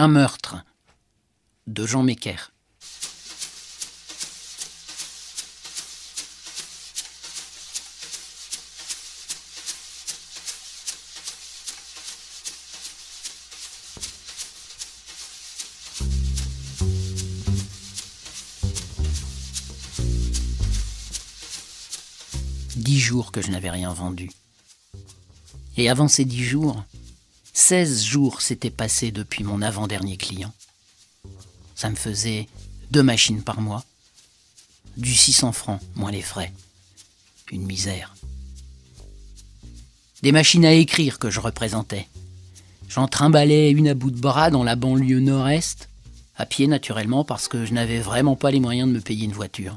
Un meurtre de Jean Mecker. Dix jours que je n'avais rien vendu. Et avant ces 10 jours, 16 jours s'étaient passés depuis mon avant-dernier client. Ça me faisait 2 machines par mois, du 600 francs, moins les frais. Une misère. Des machines à écrire que je représentais. J'en trimballais une à bout de bras dans la banlieue nord-est, à pied naturellement parce que je n'avais vraiment pas les moyens de me payer une voiture.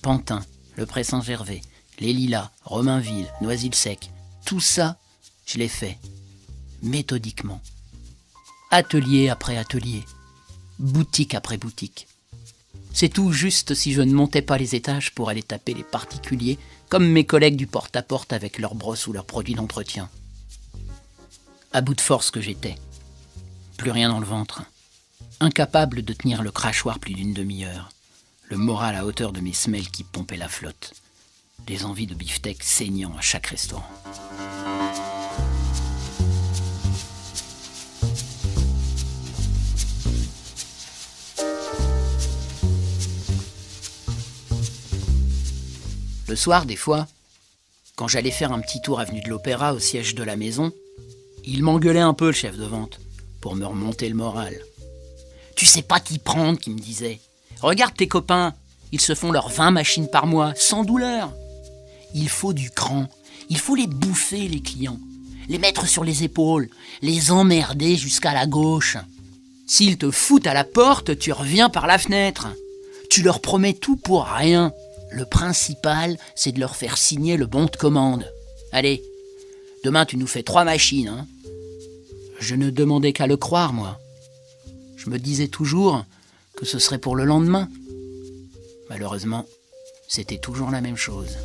Pantin, le Pré-Saint-Gervais, les Lilas, Romainville, Noisy-le-Sec, tout ça, je l'ai fait, méthodiquement. Atelier après atelier, boutique après boutique. C'est tout juste si je ne montais pas les étages pour aller taper les particuliers, comme mes collègues du porte-à-porte avec leurs brosses ou leurs produits d'entretien. À bout de force que j'étais. Plus rien dans le ventre. Incapable de tenir le crachoir plus d'une demi-heure. Le moral à hauteur de mes semelles qui pompaient la flotte. Des envies de beefsteak saignant à chaque restaurant. Le soir, des fois, quand j'allais faire un petit tour avenue de l'Opéra au siège de la maison, il m'engueulait un peu, le chef de vente, pour me remonter le moral. « Tu sais pas t'y prendre », qu'il me disait. « Regarde tes copains, ils se font leurs 20 machines par mois, sans douleur. Il faut du cran, il faut les bouffer, les clients, les mettre sur les épaules, les emmerder jusqu'à la gauche. S'ils te foutent à la porte, tu reviens par la fenêtre. Tu leur promets tout pour rien. Le principal, c'est de leur faire signer le bon de commande. Allez, demain tu nous fais 3 machines, hein. » Je ne demandais qu'à le croire, moi. Je me disais toujours que ce serait pour le lendemain. Malheureusement, c'était toujours la même chose.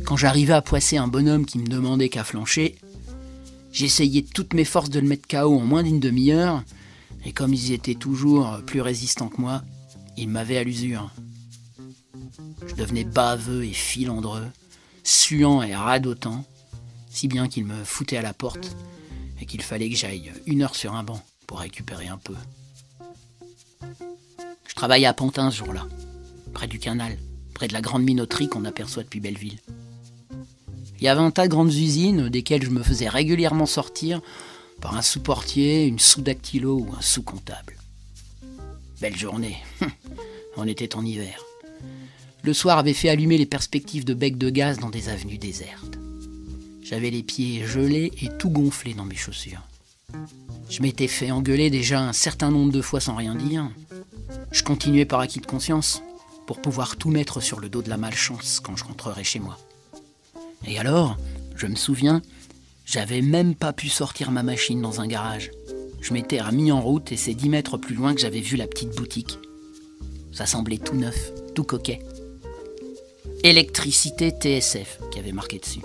Quand j'arrivais à poisser un bonhomme qui me demandait qu'à flancher, j'essayais de toutes mes forces de le mettre KO en moins d'une demi-heure, et comme ils étaient toujours plus résistants que moi, ils m'avaient à l'usure. Je devenais baveux et filandreux, suant et radotant, si bien qu'ils me foutaient à la porte et qu'il fallait que j'aille 1 heure sur un banc pour récupérer un peu. Je travaillais à Pantin ce jour-là, près du canal, près de la grande minoterie qu'on aperçoit depuis Belleville. Il y avait un tas de grandes usines desquelles je me faisais régulièrement sortir par un sous-portier, une sous-dactylo ou un sous-comptable. Belle journée, on était en hiver. Le soir avait fait allumer les perspectives de becs de gaz dans des avenues désertes. J'avais les pieds gelés et tout gonflé dans mes chaussures. Je m'étais fait engueuler déjà un certain nombre de fois sans rien dire. Je continuais par acquis de conscience pour pouvoir tout mettre sur le dos de la malchance quand je rentrerais chez moi. Et alors, je me souviens, j'avais même pas pu sortir ma machine dans un garage. Je m'étais remis en route et c'est 10 mètres plus loin que j'avais vu la petite boutique. Ça semblait tout neuf, tout coquet. Électricité TSF, qui avait marqué dessus.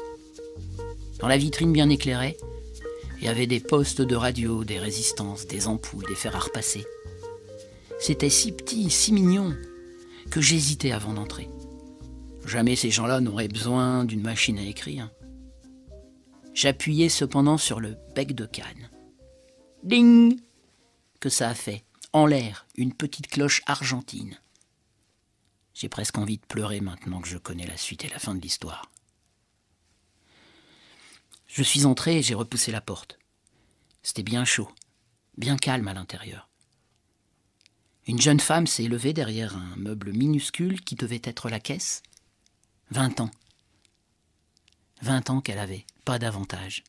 Dans la vitrine bien éclairée, il y avait des postes de radio, des résistances, des ampoules, des fers à repasser. C'était si petit, si mignon, que j'hésitais avant d'entrer. Jamais ces gens-là n'auraient besoin d'une machine à écrire. J'appuyais cependant sur le bec de canne. Ding! Que ça a fait, en l'air, une petite cloche argentine. J'ai presque envie de pleurer maintenant que je connais la suite et la fin de l'histoire. Je suis entré et j'ai repoussé la porte. C'était bien chaud, bien calme à l'intérieur. Une jeune femme s'est levée derrière un meuble minuscule qui devait être la caisse. 20 ans. 20 ans qu'elle avait, pas davantage.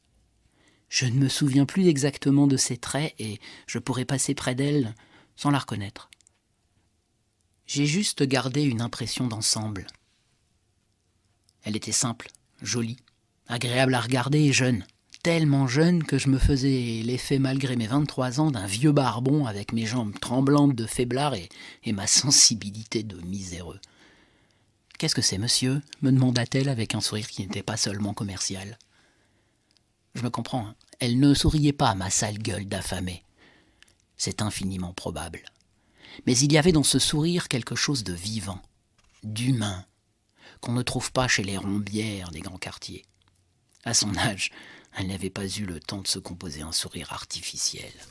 Je ne me souviens plus exactement de ses traits et je pourrais passer près d'elle sans la reconnaître. J'ai juste gardé une impression d'ensemble. Elle était simple, jolie, agréable à regarder et jeune, tellement jeune que je me faisais l'effet, malgré mes 23 ans, d'un vieux barbon avec mes jambes tremblantes de faiblard et ma sensibilité de miséreux. « Qu'est-ce que c'est, monsieur ?» me demanda-t-elle avec un sourire qui n'était pas seulement commercial. Je me comprends, hein. Elle ne souriait pas à ma sale gueule d'affamé. C'est infiniment probable. Mais il y avait dans ce sourire quelque chose de vivant, d'humain, qu'on ne trouve pas chez les rombières des grands quartiers. À son âge, elle n'avait pas eu le temps de se composer un sourire artificiel. «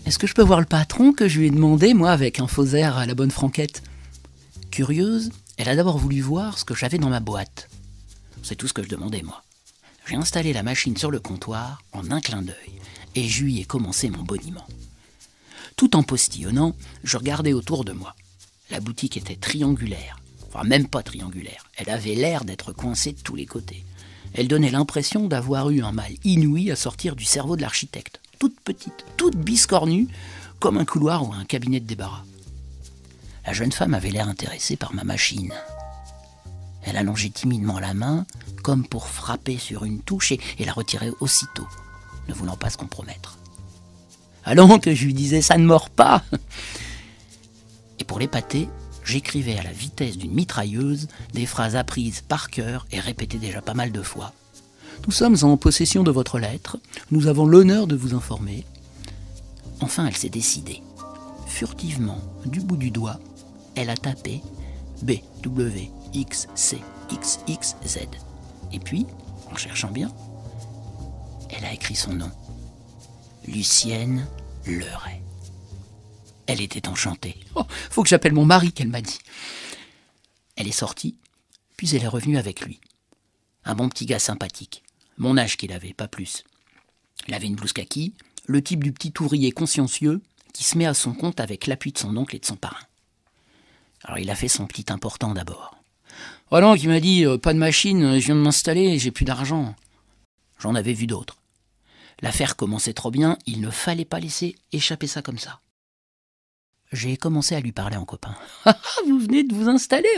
Est-ce que je peux voir le patron ?» que je lui ai demandé, moi, avec un faux air à la bonne franquette. Curieuse, elle a d'abord voulu voir ce que j'avais dans ma boîte. C'est tout ce que je demandais, moi. J'ai installé la machine sur le comptoir en un clin d'œil et je lui ai commencé mon boniment. Tout en postillonnant, je regardais autour de moi. La boutique était triangulaire, enfin même pas triangulaire. Elle avait l'air d'être coincée de tous les côtés. Elle donnait l'impression d'avoir eu un mal inouï à sortir du cerveau de l'architecte. Toute petite, toute biscornue, comme un couloir ou un cabinet de débarras. La jeune femme avait l'air intéressée par ma machine. Elle allongeait timidement la main, comme pour frapper sur une touche, et la retirait aussitôt, ne voulant pas se compromettre. Allons, que je lui disais, ça ne mord pas. Et pour l'épater, j'écrivais à la vitesse d'une mitrailleuse des phrases apprises par cœur et répétées déjà pas mal de fois. Nous sommes en possession de votre lettre, nous avons l'honneur de vous informer. Enfin, elle s'est décidée. Furtivement, du bout du doigt, elle a tapé BWXCXXZ. Et puis, en cherchant bien, elle a écrit son nom. Lucienne Leray. Elle était enchantée. « Oh, faut que j'appelle mon mari », qu'elle m'a dit. Elle est sortie, puis elle est revenue avec lui. Un bon petit gars sympathique. Mon âge qu'il avait, pas plus. Il avait une blouse kaki, le type du petit ouvrier consciencieux qui se met à son compte avec l'appui de son oncle et de son parrain. Alors il a fait son petit important d'abord. « Oh non, il m'a dit, pas de machine, je viens de m'installer, j'ai plus d'argent. » J'en avais vu d'autres. L'affaire commençait trop bien, il ne fallait pas laisser échapper ça comme ça. J'ai commencé à lui parler en copain. « Vous venez de vous installer,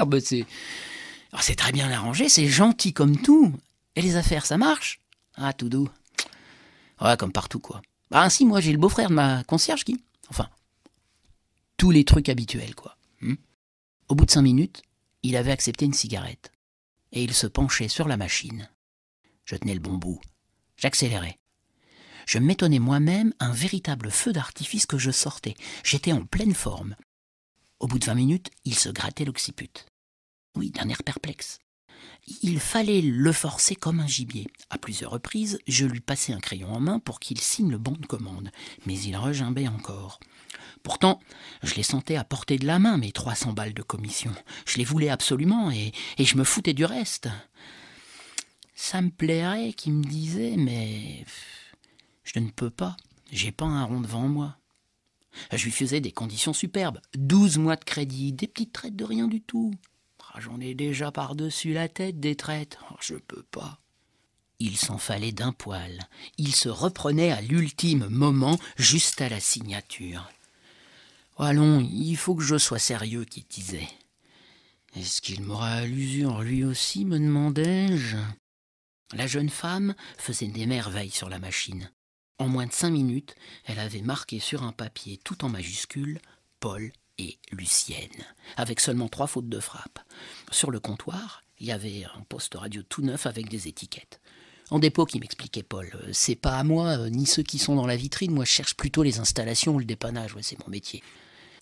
c'est très bien arrangé, c'est gentil comme tout. Et les affaires, ça marche ? Ah, tout doux. Ouais, comme partout, quoi. Bah ainsi, moi, j'ai le beau-frère de ma concierge qui... Enfin, tous les trucs habituels, quoi. Au bout de 5 minutes, il avait accepté une cigarette. Et il se penchait sur la machine. Je tenais le bon bout. J'accélérais. Je m'étonnais moi-même un véritable feu d'artifice que je sortais. J'étais en pleine forme. Au bout de 20 minutes, il se grattait l'occiput. Oui, d'un air perplexe. Il fallait le forcer comme un gibier. À plusieurs reprises, je lui passais un crayon en main pour qu'il signe le bon de commande. Mais il regimbait encore. Pourtant, je les sentais à portée de la main, mes 300 balles de commission. Je les voulais absolument et je me foutais du reste. Ça me plairait qu'il me disait, mais je ne peux pas. J'ai pas un rond devant moi. Je lui faisais des conditions superbes. 12 mois de crédit, des petites traites de rien du tout. J'en ai déjà par-dessus la tête des traites. Je peux pas. Il s'en fallait d'un poil. Il se reprenait à l'ultime moment, juste à la signature. « Allons, il faut que je sois sérieux », qu'il disait. « Est-ce qu'il m'aura à l'usure, lui aussi ?» me demandai-je. La jeune femme faisait des merveilles sur la machine. En moins de 5 minutes, elle avait marqué sur un papier tout en majuscules « Paul » et Lucienne, avec seulement 3 fautes de frappe. Sur le comptoir, il y avait un poste radio tout neuf avec des étiquettes. En dépôt, qui m'expliquait Paul, c'est pas à moi, ni ceux qui sont dans la vitrine, moi je cherche plutôt les installations ou le dépannage, ouais, c'est mon métier.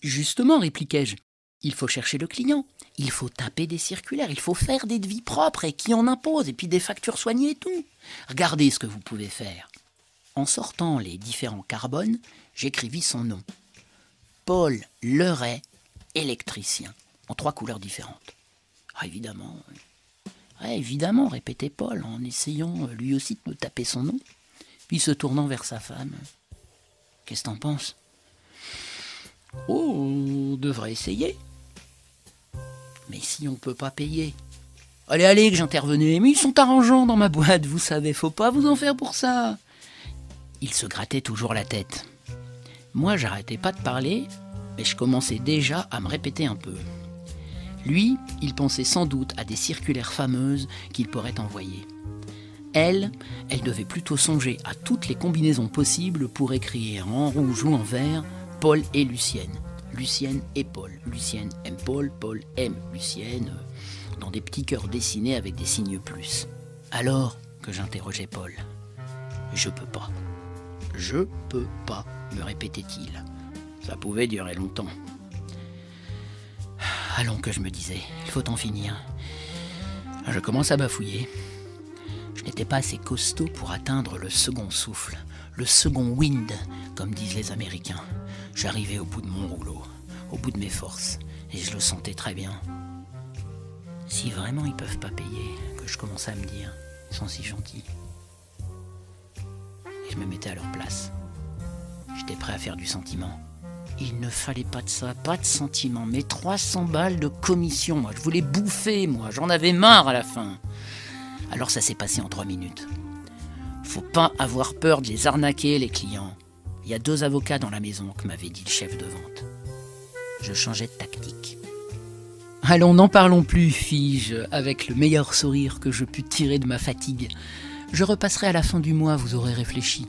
Justement, répliquai-je, il faut chercher le client, il faut taper des circulaires, il faut faire des devis propres et qui en impose, et puis des factures soignées et tout. Regardez ce que vous pouvez faire. En sortant les différents carbones, j'écrivis son nom. Paul Leray, électricien, en 3 couleurs différentes. Ah, évidemment. Ouais, évidemment, répétait Paul, en essayant lui aussi de me taper son nom, puis se tournant vers sa femme. Qu'est-ce que t'en penses ? Oh, on devrait essayer. Mais si on peut pas payer, Allez, allez, que j'intervenais, mais ils sont arrangeants dans ma boîte, vous savez, faut pas vous en faire pour ça. Il se grattait toujours la tête. Moi, j'arrêtais pas de parler, mais je commençais déjà à me répéter un peu. Lui, il pensait sans doute à des circulaires fameuses qu'il pourrait envoyer. Elle devait plutôt songer à toutes les combinaisons possibles pour écrire en rouge ou en vert Paul et Lucienne. Lucienne et Paul. Lucienne aime Paul, Paul aime Lucienne, dans des petits cœurs dessinés avec des signes plus. Alors que j'interrogeais Paul. Je peux pas, me répétait-il. Ça pouvait durer longtemps. Allons, que je me disais, il faut en finir. Je commence à bafouiller. Je n'étais pas assez costaud pour atteindre le second souffle, le second wind, comme disent les Américains. J'arrivais au bout de mon rouleau, au bout de mes forces, et je le sentais très bien. Si vraiment ils peuvent pas payer, que je commençais à me dire, ils sont si gentils. Et je me mettais à leur place. J'étais prêt à faire du sentiment. Il ne fallait pas de ça, pas de sentiment, mais 300 balles de commission, moi. Je voulais bouffer, moi. J'en avais marre à la fin. Alors ça s'est passé en 3 minutes. Faut pas avoir peur de les arnaquer, les clients. Il y a 2 avocats dans la maison, que m'avait dit le chef de vente. Je changeais de tactique. Allons, n'en parlons plus, fis-je, avec le meilleur sourire que je pus tirer de ma fatigue. Je repasserai à la fin du mois, vous aurez réfléchi.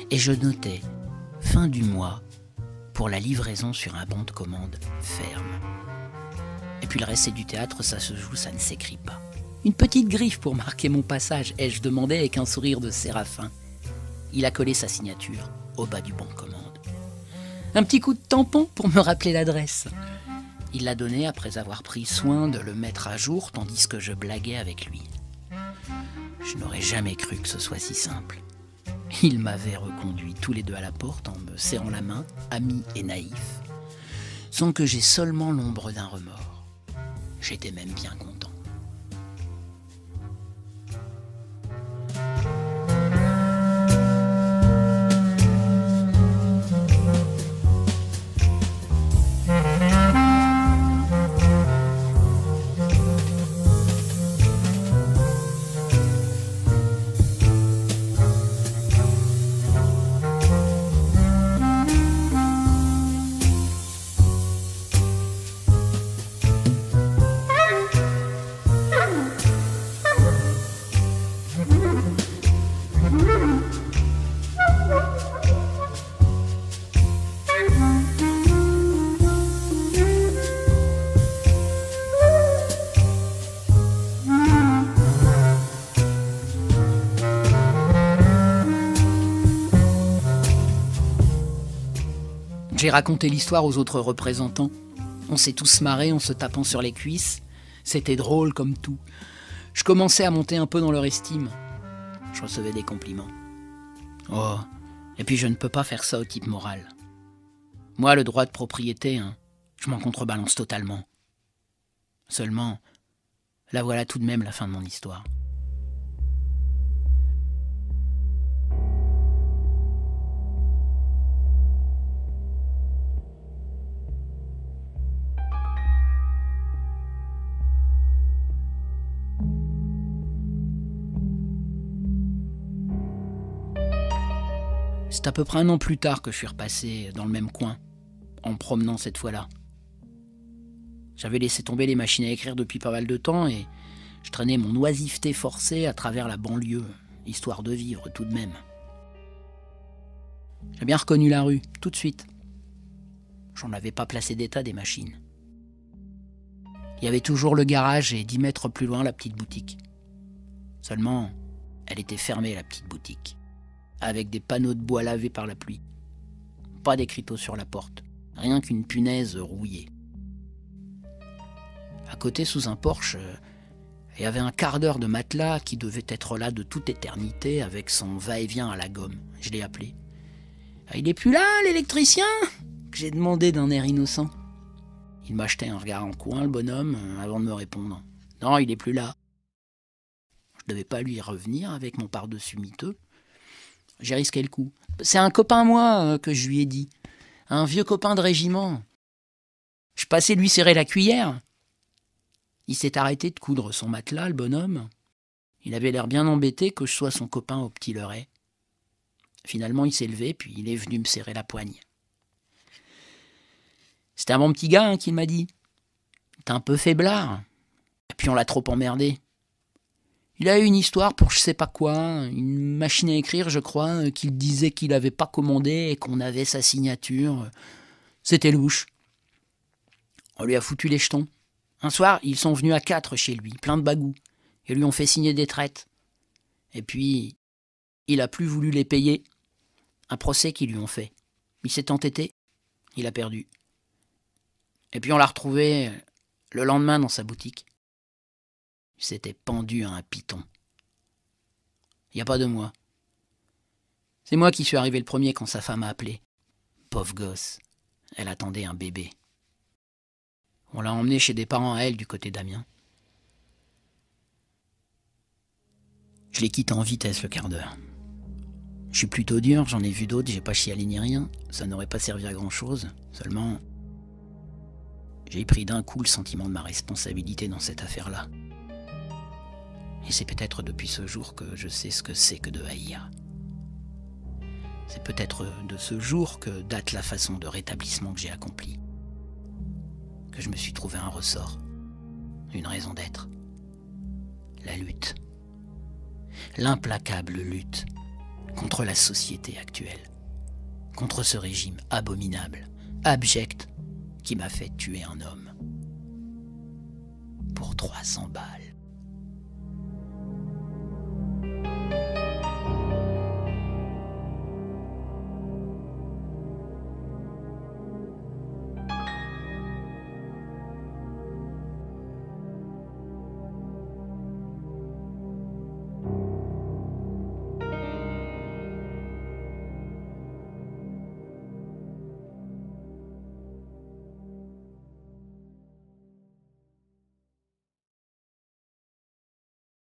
Et je notais, fin du mois, pour la livraison sur un bon de commande ferme. Et puis le reste, c'est du théâtre, ça se joue, ça ne s'écrit pas. Une petite griffe pour marquer mon passage, ai-je demandé avec un sourire de séraphin. Il a collé sa signature au bas du bon de commande. Un petit coup de tampon pour me rappeler l'adresse. Il l'a donné après avoir pris soin de le mettre à jour tandis que je blaguais avec lui. Je n'aurais jamais cru que ce soit si simple. Il m'avait reconduit tous les deux à la porte en me serrant la main, ami et naïf, sans que j'aie seulement l'ombre d'un remords. J'étais même bien content. J'ai raconté l'histoire aux autres représentants. On s'est tous marrés en se tapant sur les cuisses. C'était drôle comme tout. Je commençais à monter un peu dans leur estime. Je recevais des compliments. Oh, et puis je ne peux pas faire ça au type moral. Moi, le droit de propriété, je m'en contrebalance totalement. Seulement, là voilà tout de même la fin de mon histoire. C'est à peu près 1 an plus tard que je suis repassé dans le même coin, en me promenant cette fois-là. J'avais laissé tomber les machines à écrire depuis pas mal de temps et je traînais mon oisiveté forcée à travers la banlieue, histoire de vivre tout de même. J'ai bien reconnu la rue, tout de suite. J'en avais pas placé d'état des machines. Il y avait toujours le garage et 10 mètres plus loin la petite boutique. Seulement, elle était fermée, la petite boutique, avec des panneaux de bois lavés par la pluie. Pas d'écriteau sur la porte, rien qu'une punaise rouillée. À côté, sous un porche, il y avait un quart d'heure de matelas qui devait être là de toute éternité avec son va-et-vient à la gomme. Je l'ai appelé. « Il est plus là, l'électricien ?» que j'ai demandé d'un air innocent. Il m'a jeté un regard en coin, le bonhomme, avant de me répondre. « Non, il est plus là. » Je devais pas lui revenir avec mon pardessus miteux. J'ai risqué le coup. C'est un copain, moi, que je lui ai dit. Un vieux copain de régiment. Je passais lui serrer la cuillère. Il s'est arrêté de coudre son matelas, le bonhomme. Il avait l'air bien embêté que je sois son copain au petit Leray. Finalement, il s'est levé, puis il est venu me serrer la poigne. C'était un bon petit gars, hein, qu'il m'a dit. T'es un peu faiblard. Et puis on l'a trop emmerdé. Il a eu une histoire pour je sais pas quoi, une machine à écrire, je crois, qu'il disait qu'il n'avait pas commandé et qu'on avait sa signature. C'était louche. On lui a foutu les jetons. Un soir, ils sont venus à 4 chez lui, plein de bagous, et lui ont fait signer des traites. Et puis, il a plus voulu les payer. Un procès qu'ils lui ont fait. Il s'est entêté, il a perdu. Et puis on l'a retrouvé le lendemain dans sa boutique. Il s'était pendu à un python. Il n'y a pas de moi. C'est moi qui suis arrivé le premier quand sa femme a appelé. Pauvre gosse, elle attendait un bébé. On l'a emmené chez des parents à elle du côté d'Amiens. Je les quitte en vitesse le quart d'heure. Je suis plutôt dur, j'en ai vu d'autres, j'ai pas chialé ni rien. Ça n'aurait pas servi à grand chose. Seulement, j'ai pris d'un coup le sentiment de ma responsabilité dans cette affaire-là. Et c'est peut-être depuis ce jour que je sais ce que c'est que de haïr. C'est peut-être de ce jour que date la façon de rétablissement que j'ai accomplie. Que je me suis trouvé un ressort, une raison d'être. La lutte. L'implacable lutte contre la société actuelle. Contre ce régime abominable, abject, qui m'a fait tuer un homme. Pour 300 balles.